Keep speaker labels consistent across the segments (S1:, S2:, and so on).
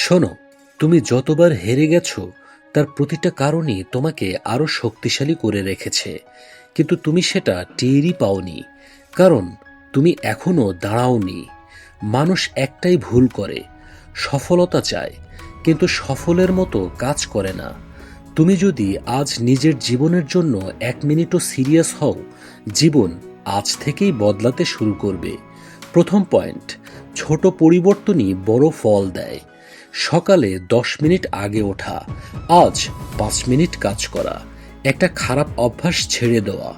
S1: শোনো, তুমি যতবার হেরে গেছো তার প্রতিটা কারণই তোমাকে আরো শক্তিশালী করে রেখেছে, কিন্তু তুমি সেটা টেরই পাওনি, কারণ তুমি এখনো দাঁড়াওনি। মানুষ একটাই ভুল করে, সফলতা চায় কিন্তু সফলের মতো কাজ করে না। তুমি যদি আজ নিজের জীবনের জন্য 1 মিনিটও সিরিয়াস হও, জীবন আজ থেকেই বদলাতে শুরু করবে। প্রথম পয়েন্ট, ছোট পরিবর্তনই বড় ফল দেয়। সকালে 10 মিনিট আগে ওঠা, আজ 5 মিনিট কাজ করা, একটা খারাপ অভ্যাস ছেড়ে দেওয়া,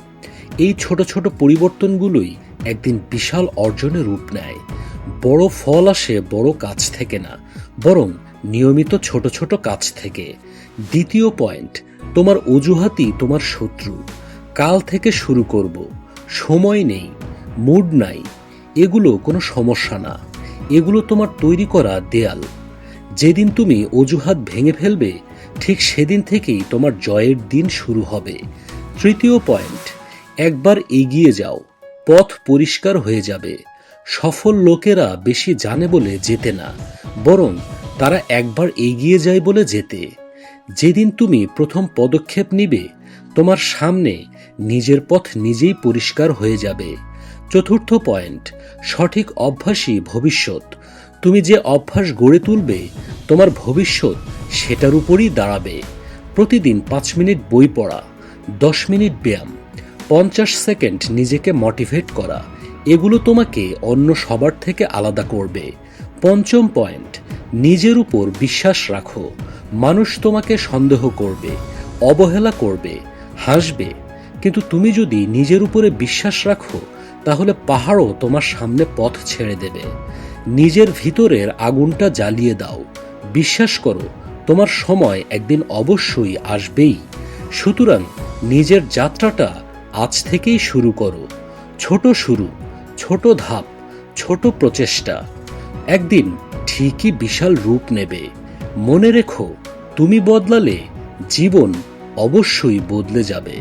S1: এই ছোট ছোট পরিবর্তনগুলোই একদিন বিশাল অর্জনে রূপ নেয়। বড় ফল আসে বড় কাজ থেকে না, বরং নিয়মিত ছোট ছোট কাজ থেকে। দ্বিতীয় পয়েন্ট, তোমার অজুহাতই তোমার শত্রু। কাল থেকে শুরু করব, সময় নেই, মুড নাই, এগুলো কোনো সমস্যা না, এগুলো তোমার তৈরি করা দেয়াল। যেদিন তুমি অজুহাত ভেঙে ফেলবে, ঠিক সেদিন থেকেই তোমার জয়ের দিন শুরু হবে। তৃতীয় পয়েন্ট, একবার এগিয়ে যাও, পথ পরিষ্কার হয়ে যাবে। সফল লোকেরা বেশি জানে বলে যেতে না, বরং তারা একবার এগিয়ে যায় বলে যেতে। যেদিন তুমি প্রথম পদক্ষেপ নিবে, তোমার সামনে নিজের পথ নিজেই পরিষ্কার হয়ে যাবে। চতুর্থ পয়েন্ট, সঠিক অভ্যাসই ভবিষ্যৎ। তুমি যে অভ্যাস গড়ে তুলবে, তোমার ভবিষ্যৎ সেটার উপরই দাঁড়াবে। প্রতিদিন 5 মিনিট বই পড়া, 10 মিনিট ব্যায়াম, 50 সেকেন্ড নিজেকে মোটিভেট করা, এগুলো তোমাকে অন্য সবার থেকে আলাদা করবে। পঞ্চম পয়েন্ট, নিজের উপর বিশ্বাস রাখো। মানুষ তোমাকে সন্দেহ করবে, অবহেলা করবে, হাসবে, কিন্তু তুমি যদি নিজের উপরে বিশ্বাস রাখো, তাহলে পাহাড়ও তোমার সামনে পথ ছেড়ে দেবে। নিজের ভিতরের আগুনটা জ্বালিয়ে দাও, বিশ্বাস করো তোমার সময় একদিন অবশ্যই আসবেই। সুতরাং নিজের যাত্রাটা আজ থেকেই শুরু করো। ছোট শুরু, ছোট ধাপ, ছোট প্রচেষ্টা, একদিন ঠিকই বিশাল রূপ নেবে। মনে রেখো, তুমি বদলালে জীবন অবশ্যই বদলে যাবে।